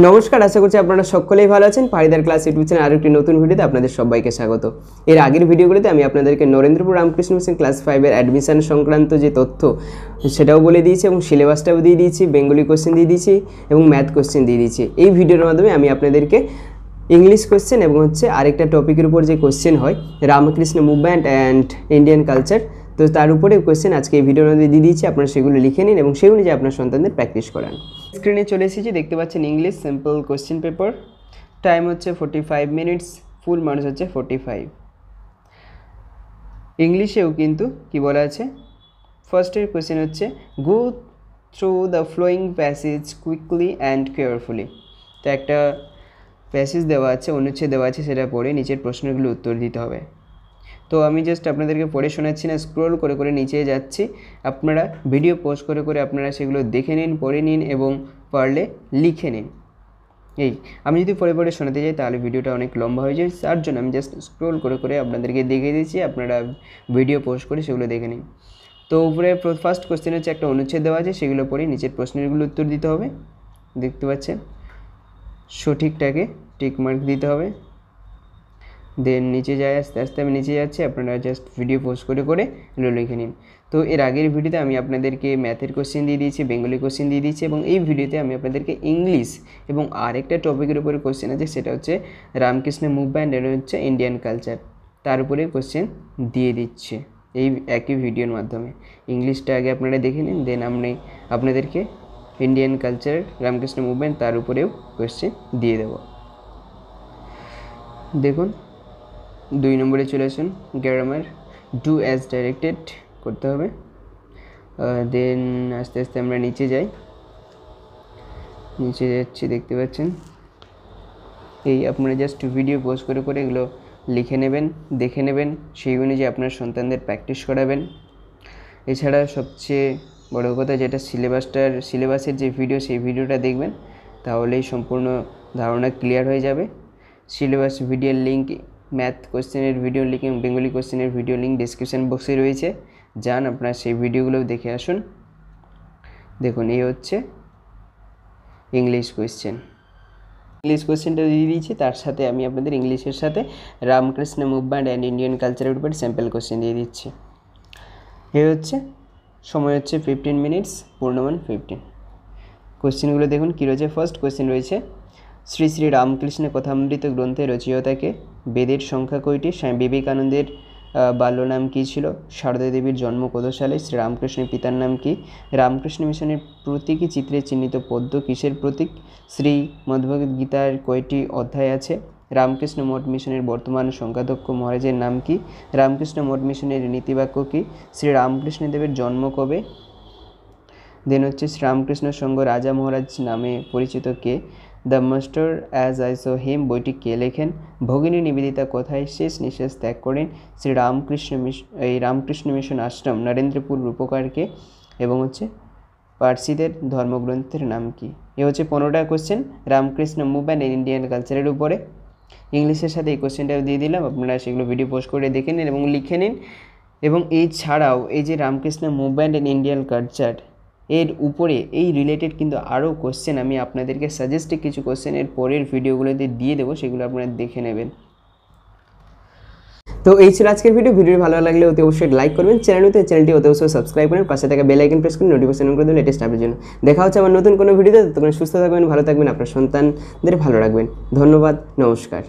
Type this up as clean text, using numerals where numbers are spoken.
নমস্কার, আশা করছি আপনারা সকলেই ভালো আছেন। পারিদার ক্লাস ইউটিউব চ্যানেল আরেকটি নতুন ভিডিওতে আপনাদের সবাইকে স্বাগত। এর আগের ভিডিওগুলোতে আমি আপনাদেরকে নরেন্দ্রপুর রামকৃষ্ণ মিশন ক্লাস 5-এর অ্যাডমিশন সংক্রান্ত যে তথ্য সেটাও বলে দিয়েছি এবং সিলেবাসটাও দিয়ে দিয়েছি, বেঙ্গলি কোশ্চেন দিয়ে দিয়েছি এবং ম্যাথ কোশ্চেন দিয়ে দিয়েছি। এই ভিডিওর মাধ্যমে আমি আপনাদেরকে ইংলিশ কোশ্চেন এবং আরেকটা টপিকের উপর যে কোশ্চেন হয় Ramakrishna movement and Indian culture, তো তার উপরে কোশ্চেন আজকে এই ভিডিওর মধ্যে দিয়ে দিয়েছি। আপনারা সেগুলো লিখে নিন এবং সেই অনুযায়ী আপনার সন্তানদের প্র্যাকটিস করান। স্ক্রিনে চলে এসেছি, দেখতে পাচ্ছেন English simple question paper. Time হচ্ছে 45 মিনিটস, ফুল মার্কস হচ্ছে 45। ইংলিশেও কিন্তু কি বলা আছে, ফার্স্টের কোশ্চেন হচ্ছে go through the following passage quickly and carefully. তো একটা প্যাসেজ দেওয়া আছে, অনুচ্ছেদ দেওয়া আছে, সেটা পড়ে নিচের প্রশ্নগুলো উত্তর দিতে হবে। তো আমি জাস্ট আপনাদেরকে পড়ে শোনাচ্ছি না, স্ক্রল করে করে নিচে যাচ্ছি। আপনারা ভিডিও পজ করে করে আপনারা সেগুলো দেখে নিন, পড়ে নিন এবং পারলে লিখে নিন। এই আমি যদি পড়ে পড়ে শোনাতে যাই তাহলে ভিডিওটা অনেক লম্বা হয়ে যায়, তার জন্য আমি জাস্ট স্ক্রল করে করে আপনাদেরকে দেখিয়ে দিচ্ছি, আপনারা ভিডিও পজ করে সেগুলো দেখে নিন। তো উপরে ফার্স্ট কোশ্চেন হচ্ছে একটা অনুচ্ছেদ দেওয়া আছে, সেগুলো পড়ে নিচের প্রশ্নগুলো উত্তর দিতে হবে। দেখতে পাচ্ছেন, সঠিকটাকে টিক মার্ক দিতে হবে। দেন নিচে যায়, আস্তে আস্তে আমি নিচে যাচ্ছি, আপনারা জাস্ট ভিডিও পোস্ট করে করে এগুলো লিখে নিন। তো এর আগের ভিডিওতে আমি আপনাদেরকে ম্যাথের কোশ্চেন দিয়ে দিয়েছি, বেঙ্গলি কোশ্চেন দিয়ে দিয়েছি এবং এই ভিডিওতে আমি আপনাদেরকে ইংলিশ এবং আরেকটা টপিকের উপরে কোশ্চেন আছে, সেটা হচ্ছে রামকৃষ্ণ মুভমেন্ট এবং ইন্ডিয়ান কালচার, তার উপরে কোশ্চেন দিয়ে দিচ্ছে এই একই ভিডিওর মাধ্যমে। ইংলিশটা আগে আপনারা দেখে নিন, দেন আমি আপনাদেরকে ইন্ডিয়ান কালচার, রামকৃষ্ণ মুভমেন্ট তার উপরেও কোশ্চেন দিয়ে দেব। দেখুন 2 নম্বরে চলে আসুন, গ্রামার ডু অ্যাজ ডাইরেক্টেড করতে হবে। দেন আস্তে আস্তে আমরা নিচে যাই, নিচে যাচ্ছি, দেখতে পাচ্ছেন। এই আপনারা জাস্ট ভিডিও পোস্ট করে করে এগুলো লিখে নেবেন, দেখে নেবেন, সেই অনুযায়ী আপনার সন্তানদের প্র্যাকটিস করাবেন। এছাড়া সবচেয়ে বড় কথা যেটা সিলেবাসের যে ভিডিও, সেই ভিডিওটা দেখবেন, তাহলেই সম্পূর্ণ ধারণা ক্লিয়ার হয়ে যাবে। সিলেবাস ভিডিওর লিঙ্ক, ম্যাথ কোশ্চেনের ভিডিও লিঙ্ক এবং বেঙ্গলি কোশ্চেনের ভিডিও লিঙ্ক ডিসক্রিপশান বক্সে রয়েছে, যান আপনারা সেই ভিডিওগুলো দেখে আসুন। দেখুন এই হচ্ছে ইংলিশ কোশ্চেন। ইংলিশ কোশ্চেনটা দিয়ে দিয়েছি, তার সাথে আমি আপনাদের ইংলিশের সাথে রামকৃষ্ণ মুভমেন্ট অ্যান্ড ইন্ডিয়ান কালচারের উপর স্যাম্পল কোশ্চেন দিয়ে দিচ্ছি। এই হচ্ছে সময় হচ্ছে 15 মিনিটস, পূর্ণমান 15। কোশ্চেনগুলো দেখুন কী রয়েছে। ফার্স্ট কোশ্চেন রয়েছে, শ্রী শ্রী রামকৃষ্ণ কথামৃত গ্রন্থের রচয়িতাকে, বেদের সংখ্যা কয়টি, স্বামী বিবেকানন্দের বাল্য নাম কী ছিল, সারদা দেবীর জন্ম কত সালে, শ্রী রামকৃষ্ণের পিতার নাম কী, রামকৃষ্ণ মিশনের প্রতীকী চিত্রে চিহ্নিত পদ্ম কিসের প্রতীক, শ্রী মদ্ভগবদ্ গীতার কয়টি অধ্যায় আছে, রামকৃষ্ণ মঠ মিশনের বর্তমান সংখ্যাধ্যক্ষ মহারাজের নাম কী, রামকৃষ্ণ মঠ মিশনের নীতিবাক্য কী, শ্রী রামকৃষ্ণদেবের জন্ম কবে, দেন হচ্ছে শ্রীরামকৃষ্ণ সংঘ রাজা মহারাজ নামে পরিচিত কে, the master as I saw him বইটি কে লেখেন, ভগিনী নিবেদিতা কোথায় শেষ নিঃশ্বাস ত্যাগ করেন, শ্রী রামকৃষ্ণ মিশন আশ্রম নরেন্দ্রপুর রূপকারকে, এবং হচ্ছে পার্সিদের ধর্মগ্রন্থের নাম কি। এ হচ্ছে 15টা question Ramakrishna movement and Indian কালচারের উপরে। ইংলিশের সাথে এই কোশ্চেনটাও দিয়ে দিলাম, আপনারা সেগুলো ভিডিও পোস্ট করে দেখে নিন এবং লিখে নিন। এবং এই ছাড়াও এই যে Ramakrishna movement and Indian culture, এর উপরে এই রিলেটেড কিন্তু আরও কোশ্চেন আমি আপনাদেরকে সাজেস্টেড কিছু কোশ্চেনের পরের ভিডিওগুলোতে দিয়ে দেবো, সেগুলো আপনারা দেখে নেবেন। তো এই ছিল আজকের ভিডিও। ভালো লাগলে অতি অবশ্যই লাইক করবেন, চ্যানেলটি অতি অবশ্যই সাবস্ক্রাইব করেন, পাশে থাকা বেল আইকন প্রেস করে নোটিফিকেশন করে দেবেন লেটেস্ট আপডেটের জন্য। দেখা হচ্ছে আমার নতুন কোনো ভিডিওতে। ততক্ষণ সুস্থ থাকবেন, ভালো থাকবেন, আপনার সন্তানদের ভালো রাখবেন। ধন্যবাদ, নমস্কার।